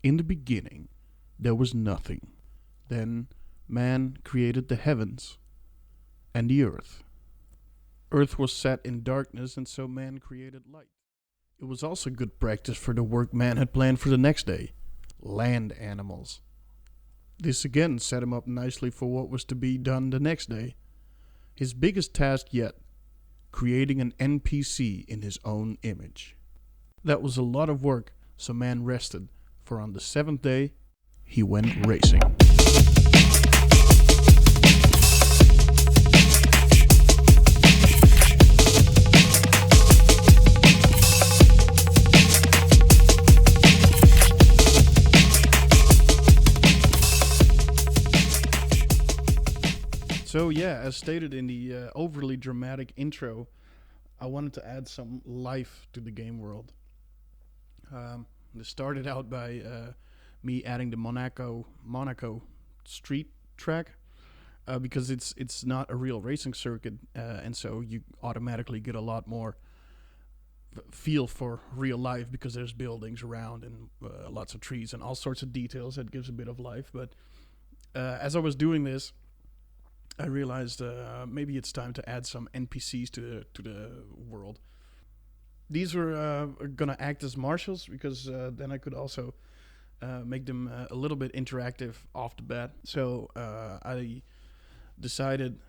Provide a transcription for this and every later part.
In the beginning, there was nothing. Then man created the heavens and the earth. Earth was set in darkness, and so man created light. It was also good practice for the work man had planned for the next day: land animals. This again set him up nicely for what was to be done the next day. His biggest task yet: creating an NPC in his own image. That was a lot of work, so man rested, for on the seventh day, he went racing. So yeah, as stated in the overly dramatic intro, I wanted to add some life to the game world. This started out by me adding the Monaco street track because it's not a real racing circuit, and so you automatically get a lot more feel for real life because there's buildings around and lots of trees and all sorts of details that gives a bit of life. But as I was doing this, I realized maybe it's time to add some NPCs to the world. These were gonna act as marshals because then I could also make them a little bit interactive off the bat. So I decided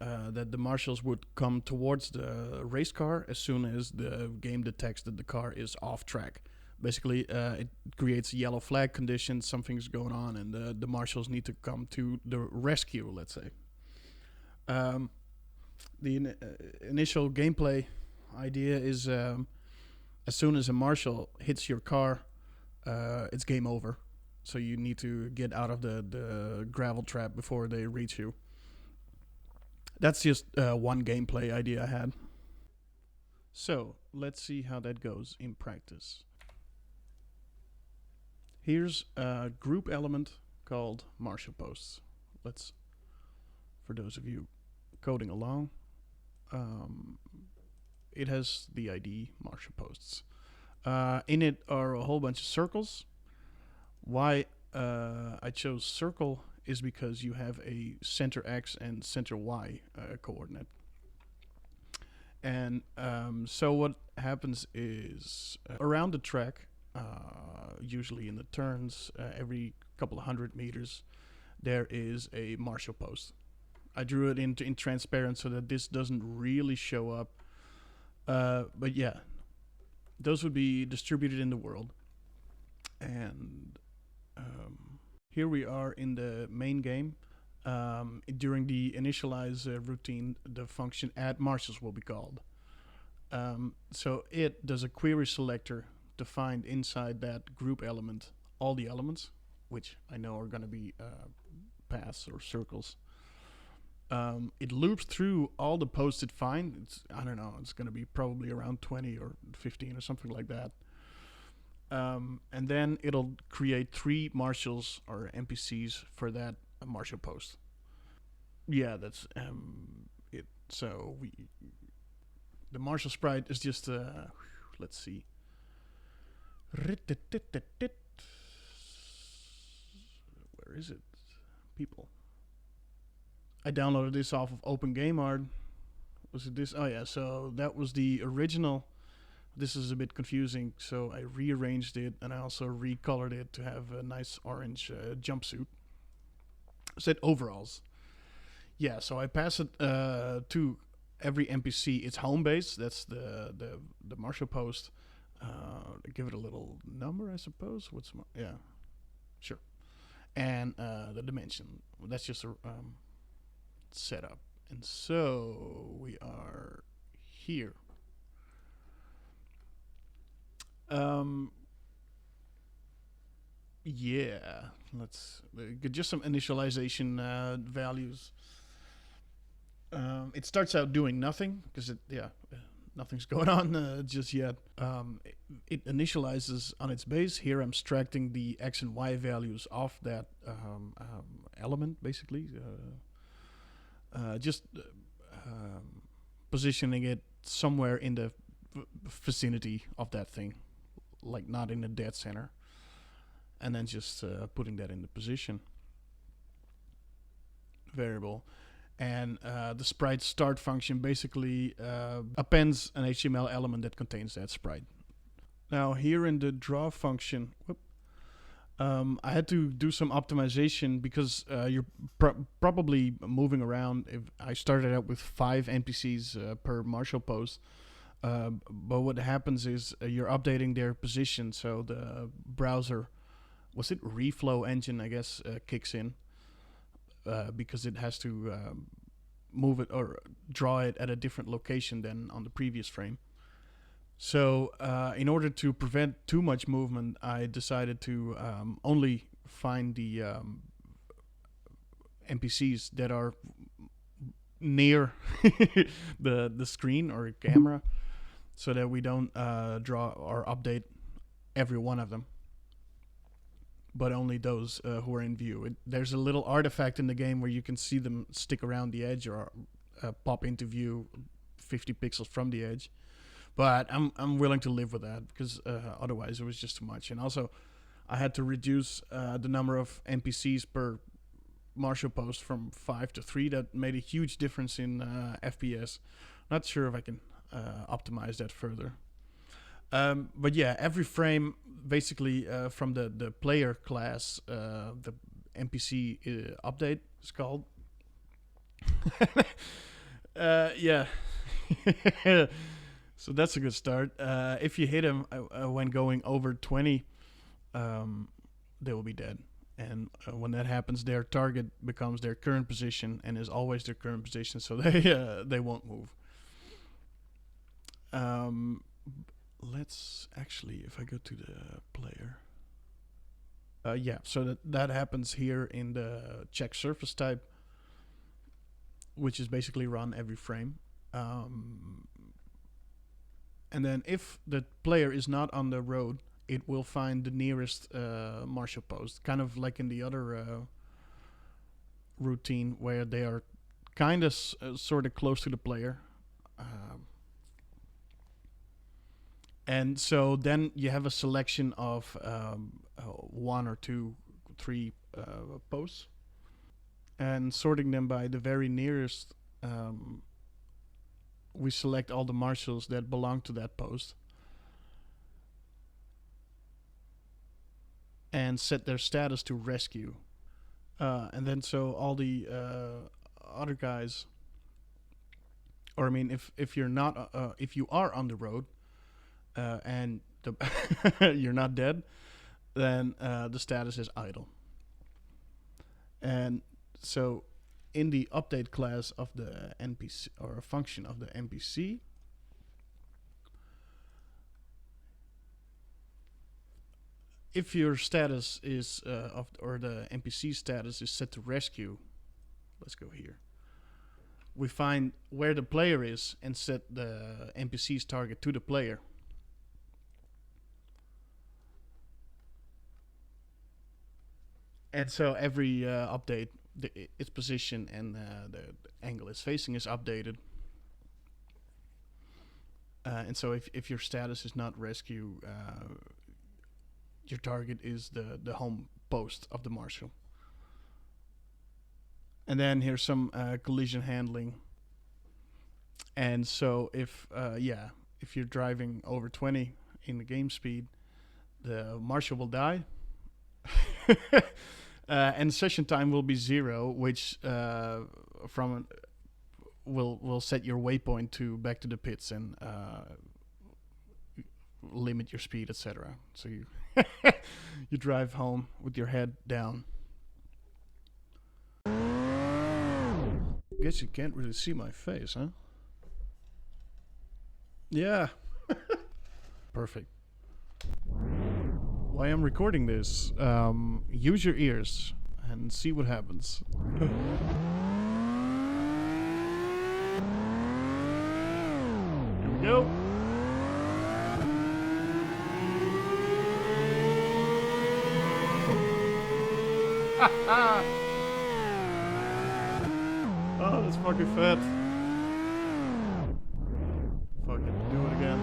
that the marshals would come towards the race car as soon as the game detects that the car is off track. Basically, it creates a yellow flag condition, something's going on, and the marshals need to come to the rescue, let's say. The initial gameplay idea is as soon as a marshal hits your car, it's game over. So you need to get out of the gravel trap before they reach you. That's just one gameplay idea I had. So let's see how that goes in practice. Here's a group element called marshal posts. For those of you coding along, it has the ID marshal posts. In it are a whole bunch of circles. Why I chose circle is because you have a center X and center Y coordinate. And so what happens is around the track, usually in the turns, every couple of 100 meters, there is a marshal post. I drew it in transparent so that this doesn't really show up. But yeah, those would be distributed in the world. And here we are in the main game. During the initialize routine, the function add marshals will be called. So it does a query selector to find inside that group element all the elements, which I know are going to be paths or circles. It loops through all the posts it finds. I don't know, it's going to be probably around 20 or 15 or something like that. And then it'll create 3 marshals or NPCs for that marshal post. Yeah, that's it. So the marshal sprite is just let's see. Where is it? People. I downloaded this off of OpenGameArt. Was it this? Oh yeah, so that was the original. This is a bit confusing, so I rearranged it and I also recolored it to have a nice orange jumpsuit. Said overalls. Yeah, so I pass it to every NPC its home base. That's the marshal post. Give it a little number, I suppose. Yeah, sure. And the dimension. That's just a setup. And so we are here. Yeah, let's get just some initialization values. It starts out doing nothing because nothing's going on just yet. It initializes on its base. Here I'm extracting the X and Y values off that element, basically. Just positioning it somewhere in the vicinity of that thing, like not in the dead center. and then just putting that in the position variable. And the sprite start function basically appends an HTML element that contains that sprite. Now here in the draw function, I had to do some optimization because you're probably moving around. If I started out with 5 NPCs per marshal post, but what happens is you're updating their position, so the browser, was it reflow engine, I guess, kicks in because it has to move it or draw it at a different location than on the previous frame. So in order to prevent too much movement, I decided to only find the NPCs that are near the screen or camera, so that we don't draw or update every one of them, but only those who are in view. There's a little artifact in the game where you can see them stick around the edge or pop into view 50 pixels from the edge. But I'm willing to live with that because otherwise it was just too much. And also, I had to reduce the number of NPCs per marshal post from 5 to 3. That made a huge difference in FPS. Not sure if I can optimize that further. But yeah, every frame, basically from the player class, the NPC update is called. Yeah. So that's a good start. If you hit them when going over 20, they will be dead. And when that happens, their target becomes their current position and is always their current position, so they won't move. Let's actually, if I go to the player. Yeah, so that happens here in the check surface type, which is basically run every frame. And then if the player is not on the road, it will find the nearest marshal post, kind of like in the other routine where they are kind of sort of close to the player. And so then you have a selection of 1 or 2, 3 posts, and sorting them by the very nearest, we select all the marshals that belong to that post and set their status to rescue. And then so all the other guys, or I mean, if you're not, if you are on the road and you're not dead, then the status is idle. And so in the update class of the NPC, or a function of the NPC, if your status is or the NPC status is set to rescue, let's go here. We find where the player is and set the NPC's target to the player. And so every update, its position and the angle it's facing is updated. And so if your status is not rescue, your target is the home post of the marshal. And then here's some collision handling. And so if you're driving over 20 in the game speed, the marshal will die. And session time will be 0, which will set your waypoint to back to the pits and limit your speed, etc. So you you drive home with your head down. Guess you can't really see my face, huh? Yeah. Perfect. Why I'm recording this, use your ears and see what happens. Here we go. Oh, that's fucking fat. Fucking do it again.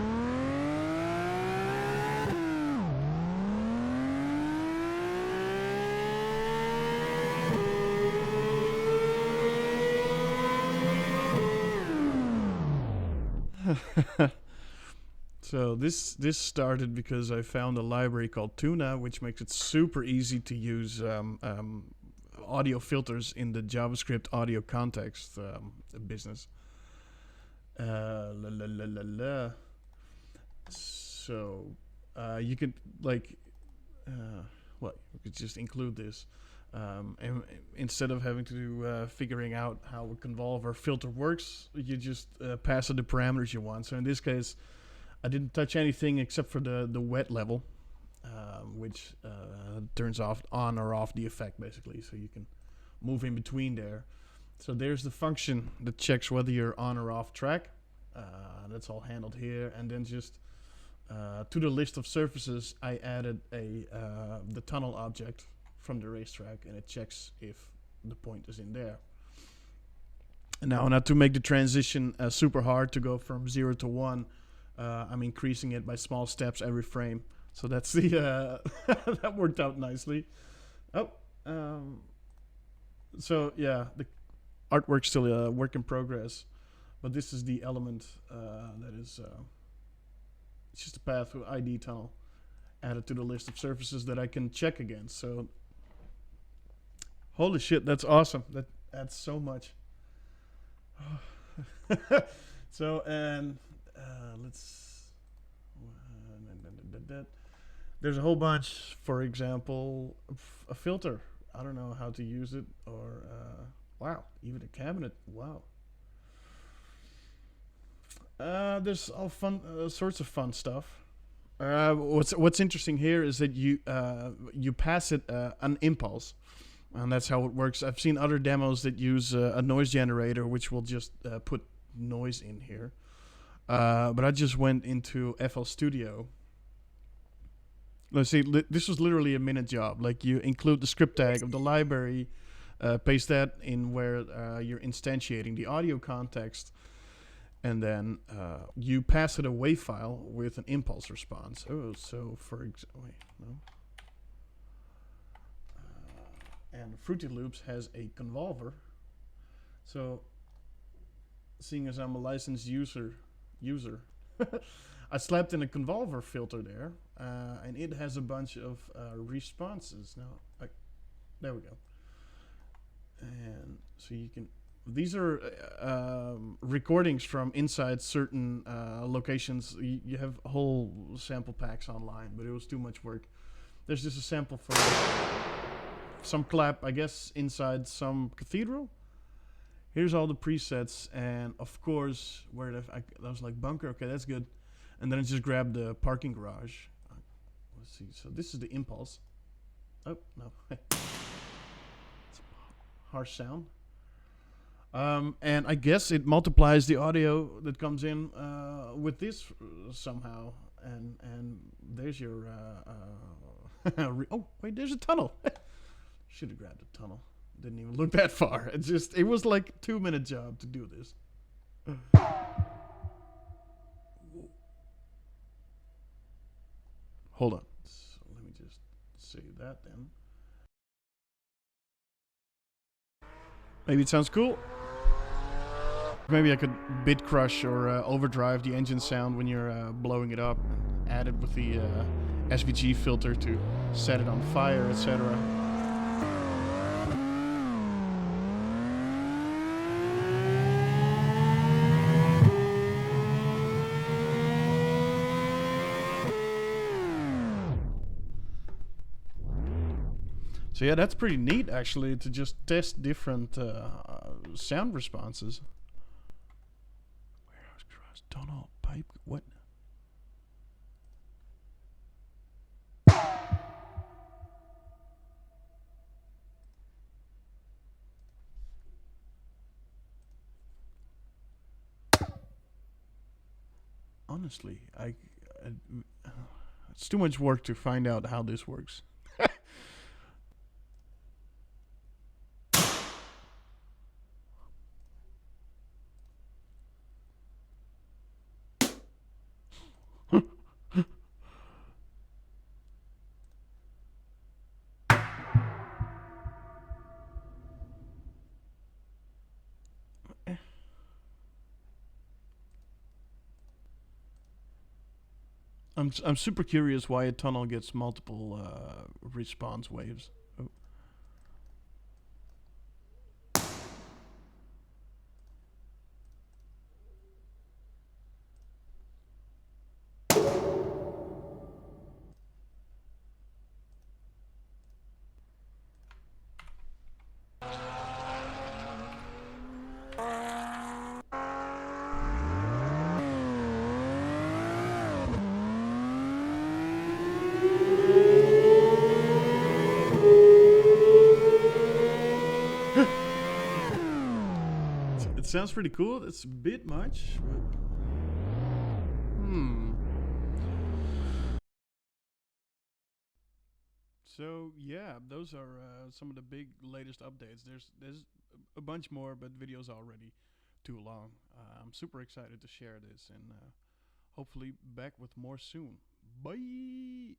So this started because I found a library called Tuna, which makes it super easy to use audio filters in the JavaScript audio context business. La, la, la, la, la. So you could like, well, you could just include this. And instead of having to do figuring out how a convolver filter works, you just pass it the parameters you want. So in this case, I didn't touch anything except for the wet level, which turns off on or off the effect basically, so you can move in between there. So there's the function that checks whether you're on or off track. That's all handled here, and then just to the list of surfaces, I added the tunnel object from the racetrack, and it checks if the point is in there. And now to make the transition super hard to go from 0 to 1, I'm increasing it by small steps every frame. So that's the that worked out nicely. Oh, so yeah, the artwork's still a work in progress, but this is the element that is it's just a path with ID tunnel added to the list of surfaces that I can check against. So holy shit, that's awesome. That adds so much. So, and let's there's a whole bunch. For example, a filter. I don't know how to use it, or wow, even a cabinet. Wow. There's all fun sorts of fun stuff. What's interesting here is that you pass it an impulse, and that's how it works. I've seen other demos that use a noise generator, which will just put noise in here. But I just went into FL Studio. Let's see, this was literally a minute job. Like, you include the script tag of the library, paste that in where you're instantiating the audio context, and then you pass it a WAV file with an impulse response. Oh, so for example, wait, no. And Fruity Loops has a convolver. So, seeing as I'm a licensed user, I slapped in a convolver filter there, and it has a bunch of responses. Now, there we go. And so you can, these are recordings from inside certain locations. You have whole sample packs online, but it was too much work. There's just a sample for some clap, I guess, inside some cathedral. Here's all the presets, and of course, where I was like, bunker, okay, that's good. And then I just grabbed the parking garage. Let's see, so this is the impulse. Oh, no. It's a harsh sound. And I guess it multiplies the audio that comes in with this somehow. And there's your... oh, wait, there's a tunnel. Should have grabbed a tunnel. Didn't even look that far. It was like a 2-minute job to do this. Hold on. So let me just save that then. Maybe it sounds cool. Maybe I could bit crush or overdrive the engine sound when you're blowing it up, and add it with the SVG filter to set it on fire, etc. So yeah, that's pretty neat actually, to just test different sound responses. Warehouse cross tunnel pipe. What? Honestly, it's too much work to find out how this works. I'm super curious why a tunnel gets multiple response waves. Oh. It sounds pretty cool. It's a bit much, but So yeah, those are some of the big latest updates. There's a bunch more, but video's already too long. I'm super excited to share this and hopefully back with more soon. Bye.